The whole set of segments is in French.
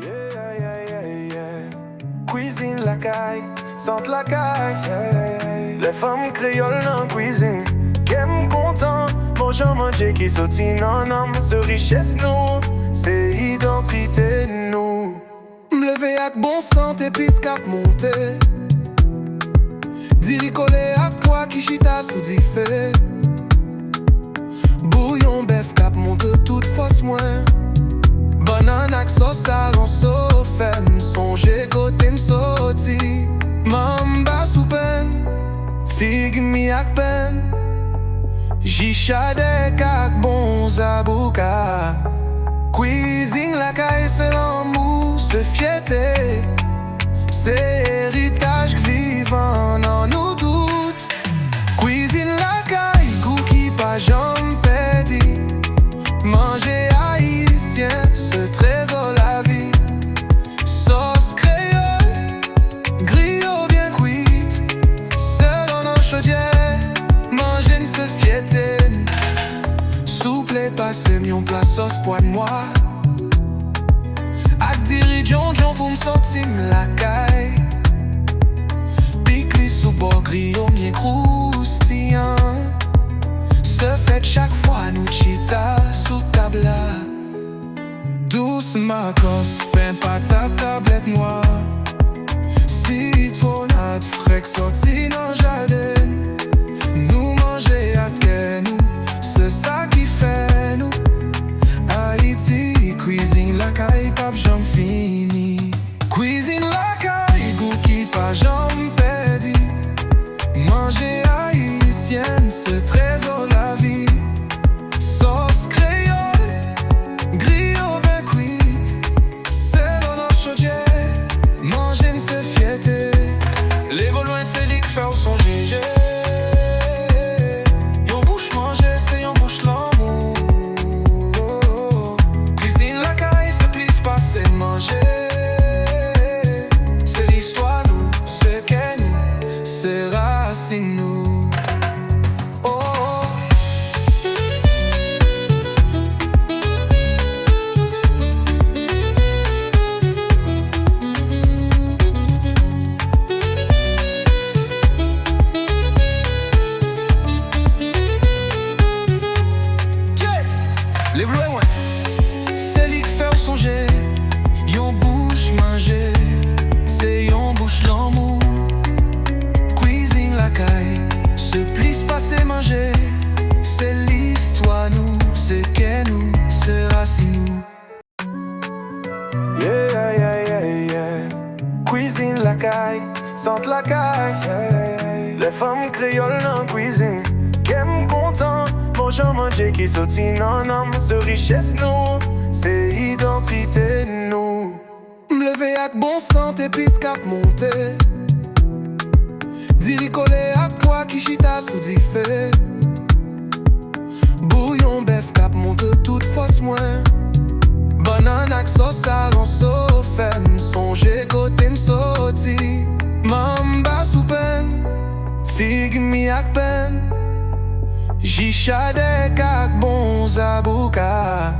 Yeah, yeah, yeah, yeah. Cuisine la caille, sente la caille. Yeah. Les femmes créoles en cuisine, qu'aiment content, mangeant manger qui sautine en homme. Ce richesse nous, c'est identité nous. M'lever avec bon santé, puis cap monter. Diri collé à toi qui chita sous diffé. Bouillon bœuf cap monte toute force moins. Banane ak sauce avant sauffe, m'songe côté m'soti. Mamba sous peine, figue mi ak peine. Jichadek ak bon zabouka. Cuisine la caille c'est l'amour, se fierté. C'est héritage vivant en nous toutes. Cuisine la caille, goût qui pas jamais pédi. Manger haïtien, ce trésor la vie. Sauce créole, griot bien cuite. Seul en chaudière, manger se fierté. Souple et passé, mion plat sauce poids de moi. Ak dirigeant pour me sortir la caille. Pique sous bord griot bien croustillant. Se fait chaque fois nous chita sous table. Douce macos, pain patate, tablette noire. Citronnade, frec sorti dans jardin. Nous manger à nous, c'est ça qui fait nous. Haïti, cuisine la caille, pape j'en fini. Cuisine la caille, goût qui pas j'en pédi. Manger haïtienne, ce trésor la vie. Sauce créole, griot bien cuite. C'est dans nos chaudière, manger se fierté. Les Gaulois c'est lui qui fait son GG. Yon bouche manger, c'est yon bouche l'amour. Cuisine la caille, c'est plus passer manger. C'est l'histoire nous, ce qu'est nous, c'est racine nous. Les vlois, ouais. C'est lui qui fait songer. Yon bouche manger, c'est yon bouche l'amour. Cuisine la caille, se plisse passer manger. C'est l'histoire nous, c'est qu'est nous, c'est racine nous. Yeah, yeah, yeah, yeah. Cuisine la caille, sente la caille. Yeah. Les femmes créoles en cuisine, qu'aiment content, mangeant manger qui sautine en homme. Ce richesse nous, c'est identité nous. M'lever avec bon santé, puis cap monter. Diri collé à toi qui chita sous diffé. Bouillon bœuf cap monte toute force moins. Banane ak sauce avant sauffe, m'songe côté m'soti. Mamba sous peine, figue mi ak peine. Jichadek ak bon zabouka.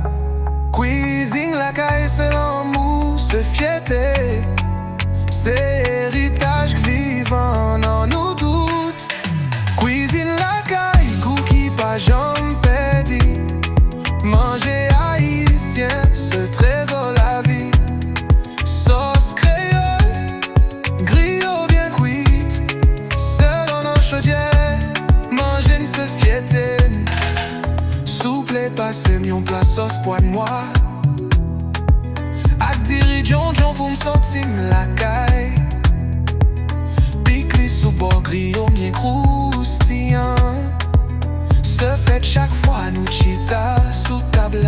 Cuisine la caille c'est l'amour, se fierté. C'est héritage vivant en nous toutes. Cuisine la caille, goût qui pas jamais pédi. Manger haïtien, ce trésor la vie. Sauce créole, griot bien cuite. Seul en chaudière, manger se fierté. Souple et passé, mion plat sauce poids de moi. Ak dirigeant pour me sortir la caille. Pique sous bord griot bien croustillant. Se fait chaque fois nous chita sous table.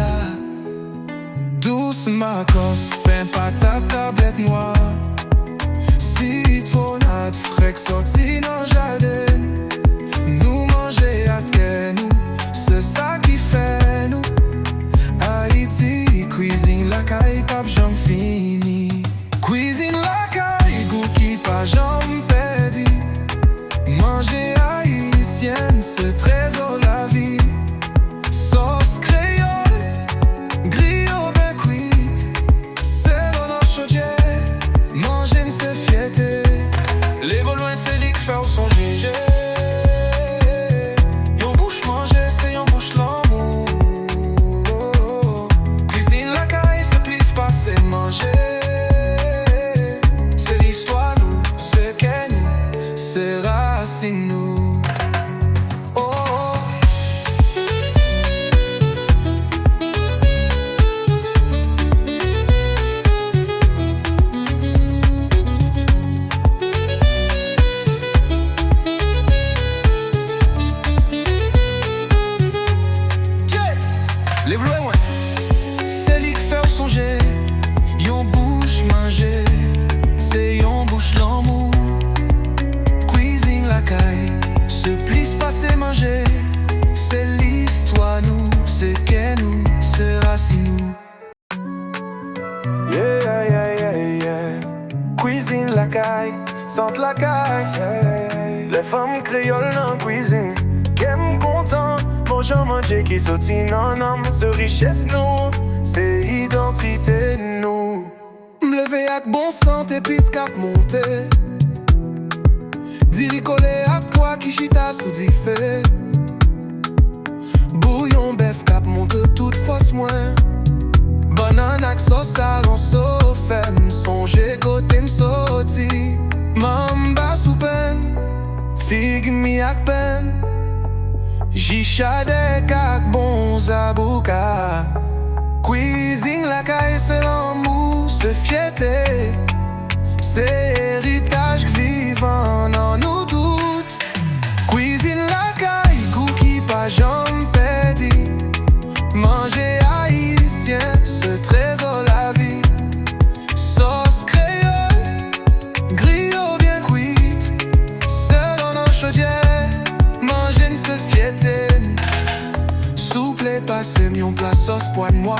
Douce macos, pain patate, tablette noire. Citronnade, frec sorti dans jardin. Nous manger à nous, c'est ça qui fait nous. Haïti, cuisine la caille, pape j'en fini. Cuisine la caille, goût qui pas j'en pédi. Manger haïtienne, ce trésor la vie. Sauce créole, griot bien cuite. C'est caille, sente la caille. Les femmes créoles en cuisine, qu'aiment content, mangeant manger qui sautine en âme. Ce richesse nous, c'est identité nous. M'lever avec bon santé puis cap monter. Diri collé à toi qui chita sous diffé. Bouillon bœuf cap monte toute force moins. Banane ak sauce en sauce, m'songe côté m'soti. Mamba sous peine, figue mi ak peine. Jichade kak bon zabouka. Cuisine la caille c'est l'amour, se fierté. C'est héritage vivant en nous toutes. Cuisine la caille, goût qui pas jamais perdu. Manger haïtien, ce trésor la vie. Sauce créole, griot bien cuite. Seul en chaudière, manger ne se fierté. Souple et passé, mion plat sauce poids moi.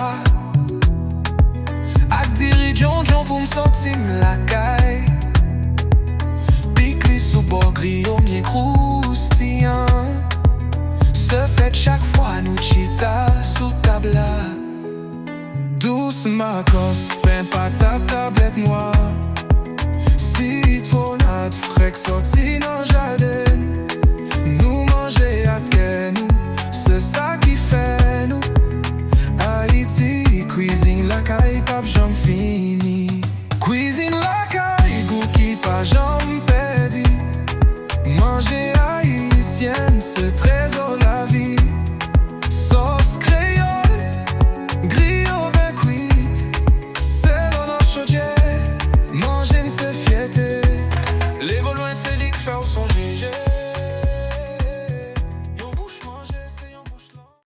Ak dirigeant pour me sentir la caille. Pique sous bord griot bien croustillant. Se fait chaque fois nous chita sous table. Douce macos, pain patate, tablette noire. Citronnade, frec sorti dans jardin. Nous manger à nous, c'est ça qui fait nous. Haïti, cuisine la caille, pape j'en fini. Cuisine la caille, goût qui pas j'en perdu. Manger haïtienne, ce trésor